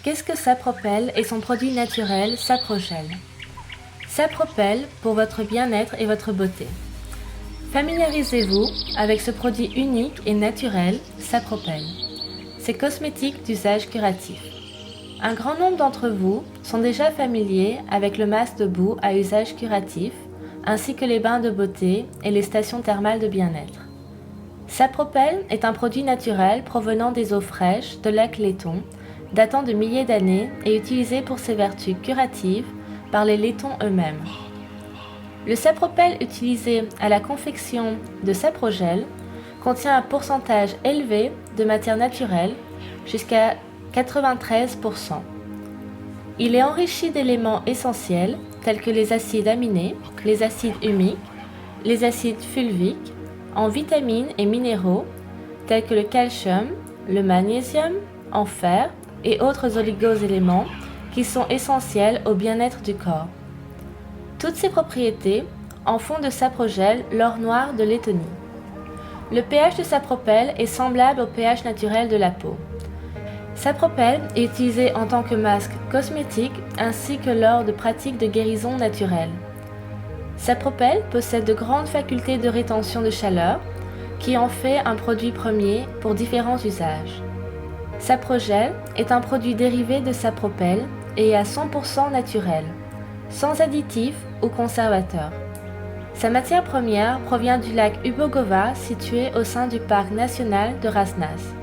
Qu'est-ce que Sapropel et son produit naturel Saprogel? Sapropel pour votre bien-être et votre beauté. Familiarisez-vous avec ce produit unique et naturel, Sapropel. C'est cosmétique d'usage curatif. Un grand nombre d'entre vous sont déjà familiers avec le masque de boue à usage curatif, ainsi que les bains de beauté et les stations thermales de bien-être. Sapropel est un produit naturel provenant des eaux fraîches de lac Laiton, datant de milliers d'années et utilisé pour ses vertus curatives par les laitons eux-mêmes. Le Sapropel utilisé à la confection de Saprogel contient un pourcentage élevé de matière naturelle, jusqu'à 93%. Il est enrichi d'éléments essentiels tels que les acides aminés, les acides humiques, les acides fulviques, en vitamines et minéraux tels que le calcium, le magnésium, en fer et autres oligoéléments qui sont essentiels au bien-être du corps. Toutes ces propriétés en font de Saprogel l'or noir de Lettonie. Le pH de Sapropel est semblable au pH naturel de la peau. Sapropel est utilisé en tant que masque cosmétique ainsi que lors de pratiques de guérison naturelle. Sapropel possède de grandes facultés de rétention de chaleur qui en fait un produit premier pour différents usages. Saprogel est un produit dérivé de Sapropel et à 100% naturel, sans additifs ou conservateurs. Sa matière première provient du lac Ubogova situé au sein du parc national de Rasnaz.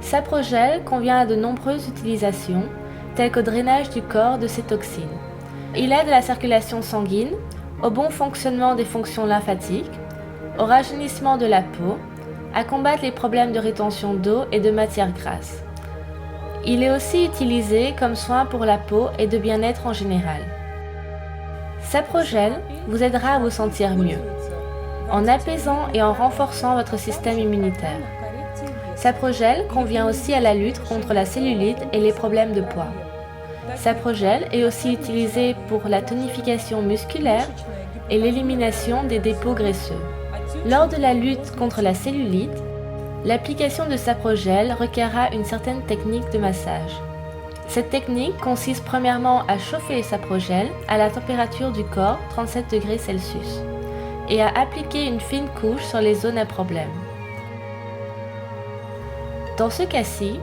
Saprogel convient à de nombreuses utilisations, telles qu'au drainage du corps de ses toxines. Il aide à la circulation sanguine, au bon fonctionnement des fonctions lymphatiques, au rajeunissement de la peau, à combattre les problèmes de rétention d'eau et de matières grasses. Il est aussi utilisé comme soin pour la peau et de bien-être en général. Saprogel vous aidera à vous sentir mieux, en apaisant et en renforçant votre système immunitaire. Saprogel convient aussi à la lutte contre la cellulite et les problèmes de poids. Saprogel est aussi utilisé pour la tonification musculaire et l'élimination des dépôts graisseux. Lors de la lutte contre la cellulite, l'application de Saprogel requerra une certaine technique de massage. Cette technique consiste premièrement à chauffer Saprogel à la température du corps, 37 degrés Celsius, et à appliquer une fine couche sur les zones à problème. Dans ce cas-ci,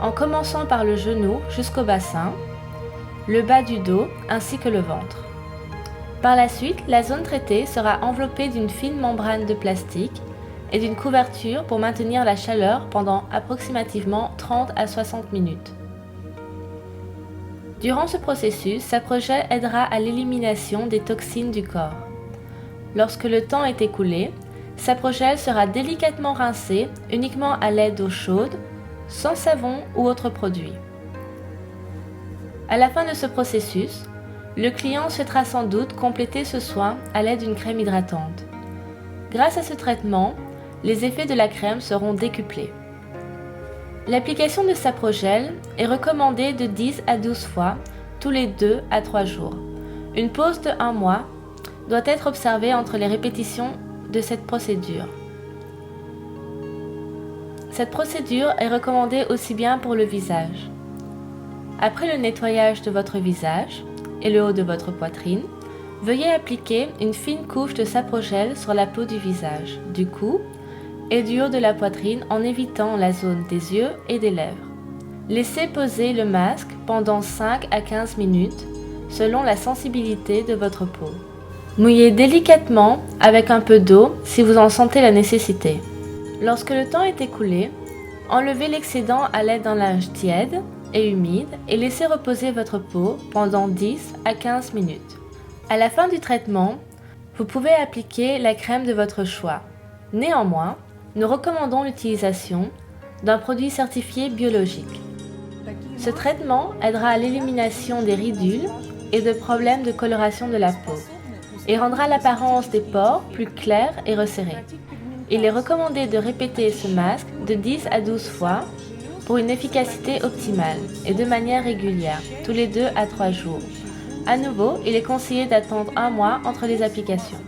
en commençant par le genou jusqu'au bassin, le bas du dos ainsi que le ventre. Par la suite, la zone traitée sera enveloppée d'une fine membrane de plastique et d'une couverture pour maintenir la chaleur pendant approximativement 30 à 60 minutes. Durant ce processus, Saprogel aidera à l'élimination des toxines du corps. Lorsque le temps est écoulé, Saprogel sera délicatement rincé uniquement à l'aide d'eau chaude, sans savon ou autre produit. À la fin de ce processus, le client souhaitera sans doute compléter ce soin à l'aide d'une crème hydratante. Grâce à ce traitement, les effets de la crème seront décuplés. L'application de Saprogel est recommandée de 10 à 12 fois tous les 2 à 3 jours. Une pause de 1 mois doit être observée entre les répétitions de cette procédure. Cette procédure est recommandée aussi bien pour le visage. Après le nettoyage de votre visage et le haut de votre poitrine, veuillez appliquer une fine couche de Saprogel sur la peau du visage, du cou et du haut de la poitrine en évitant la zone des yeux et des lèvres. Laissez poser le masque pendant 5 à 15 minutes selon la sensibilité de votre peau. Mouillez délicatement avec un peu d'eau si vous en sentez la nécessité. Lorsque le temps est écoulé, enlevez l'excédent à l'aide d'un linge tiède et humide et laissez reposer votre peau pendant 10 à 15 minutes. À la fin du traitement, vous pouvez appliquer la crème de votre choix. Néanmoins, nous recommandons l'utilisation d'un produit certifié biologique. Ce traitement aidera à l'élimination des ridules et de problèmes de coloration de la peau et rendra l'apparence des pores plus claire et resserrée. Il est recommandé de répéter ce masque de 10 à 12 fois pour une efficacité optimale et de manière régulière, tous les 2 à 3 jours. À nouveau, il est conseillé d'attendre 1 mois entre les applications.